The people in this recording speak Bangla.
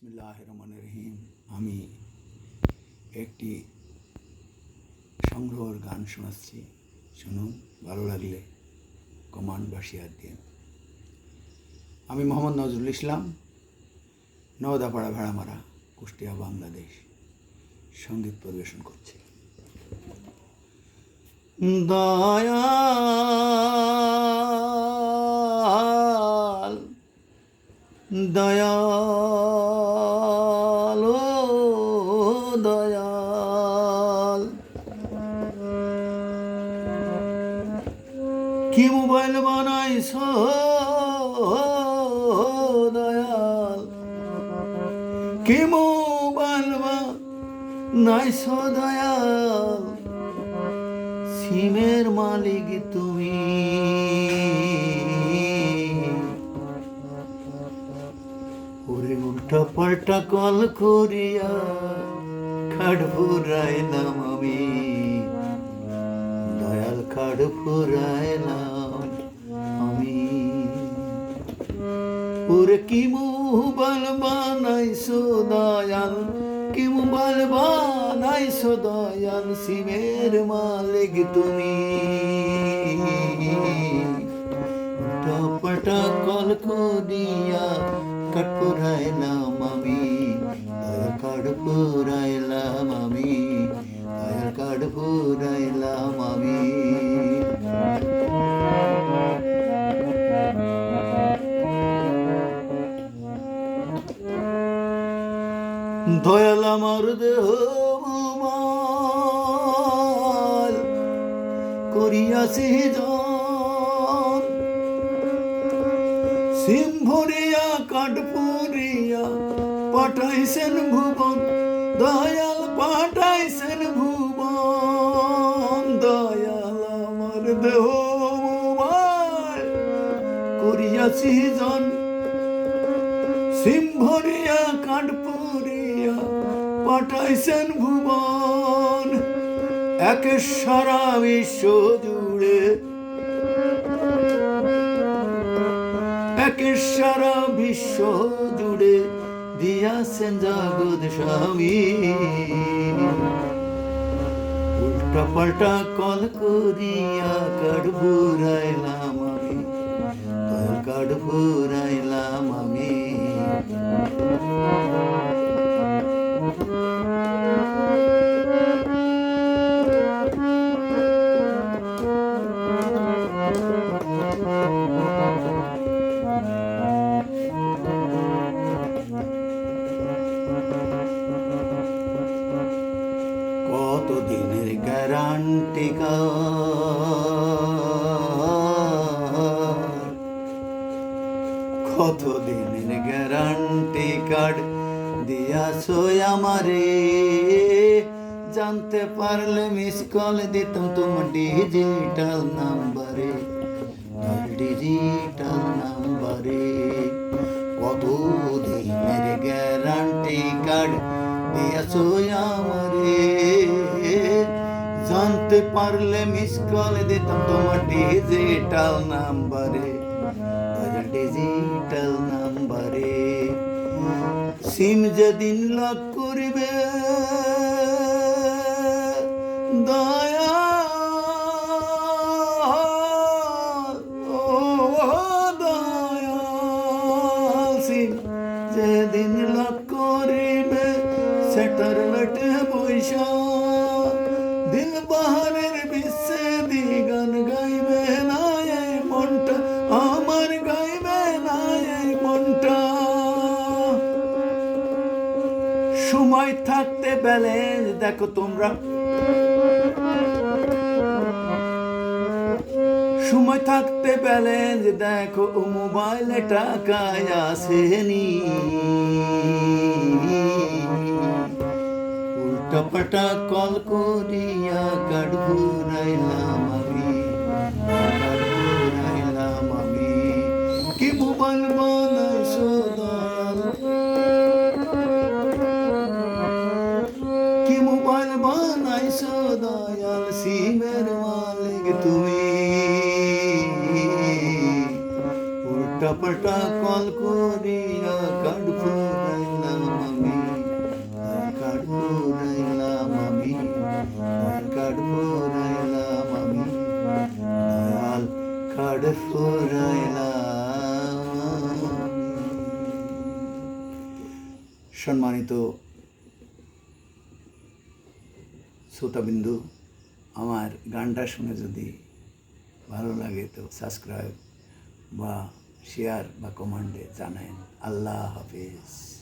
বিসমিল্লাহির রহমানির রহিম। আমি একটি সংগ্রহের গান শোনাচ্ছি, শুনুন। ভালো লাগলে কমেন্ট বা শেয়ার দিন। আমি মোহাম্মদ নজরুল ইসলাম, নওদাপাড়া ভেড়ামারা, কুষ্টিয়া, বাংলাদেশ সঙ্গীত পরিবেশন করছি। দয়াল দয়াল ও দয়াল, কি মোবাইল বানাইছো দয়াল, কি মোবাইল বানাইছো দয়াল, সিমের মালিক তুমি, ওরে উল্টা পাল্টা কল করিয়া খাট ফুরাইলাম আমি, দয়াল খাট ফুরাইলাম আমি। ওরে কি মোবাইল বানাইছো দয়াল, কি মোবাইল বানাইছো দয়াল, সিমের মালিক তুমি, উল্টা পাল্টা কল করিয়া কাঠ পুরাইলাম আমি, দয়াল কাঠ পুরাইলাম আমি, দয়াল কাঠ পুরাইলাম আমি। দয়াল আমার দেহ মোবাইল করিয়াছি জন, সিম ভরিয়া কাঠ পুরিয়া পাঠাইছেন ভুবন, দয়াল পাঠাইছেন ভুবন, দয়াল আমার দেহ মোবাইল করিয়াছি জন, সিম ভরিয়া কাঠ পুরিয়া পাঠাইছেন ভুবন, একে সারা বিশ্ব জুড়ে, একে সারা বিশ্ব জুড়ে দিয়াছেন জগৎ স্বামী, উল্টা পাল্টা কল করিয়া কাঠ ফুরাইলাম আমি, দয়াল কাঠ ফুরাইলাম আমি। কত দিনের গ্যারান্টি কার্ড, কত দিনের গ্যারান্টি কার্ড দিয়াছো আমারে, জানতে পারলে মিস কল দিতাম তোমার ডিজিটাল নাম্বারে, ডিজিটাল নাম্বারে। কত দিনের গ্যারান্টি কার্ড দিয়াছো আমারে, জানতে পারলে মিস কল দিতাম তোমার ডিজিটাল নাম্বারে, ডিজিটাল নাম্বারে। সিম যেদিন লক করিবে দয়াল ও দয়াল, সিম যেদিন লক করিবে স্যাটেলাইটে বৈশা, দিল বাহারের বিচ্ছেদি গান গাইবে না এই মনটা আমার, গাইবে না এই মনটা। সময় থাকতে ব্যালেন্স দেখো তোমরা, সময় থাকতে ব্যালেন্স দেখো, ও মোবাইলে টাকায় আসেনি, উল্টা পাল্টা কল করিয়া কাঠ ফুরাইলাম আমি, কাঠ ফুরাইলাম আমি। কি মোবাইল বানাইছো দয়াল, কি মোবাইল বানাইছো দয়াল, সিমের মালিক তুমি, উল্টা পাল্টা কল করিয়া কাঠ ফুরাইলাম আর ফুরাইলাম। সম্মানিত শ্রোতাবিন্দু, আমার গানটা শুনে যদি ভালো লাগে তো সাবস্ক্রাইব বা শেয়ার বা কমেন্টে জানান। আল্লাহ হাফেজ।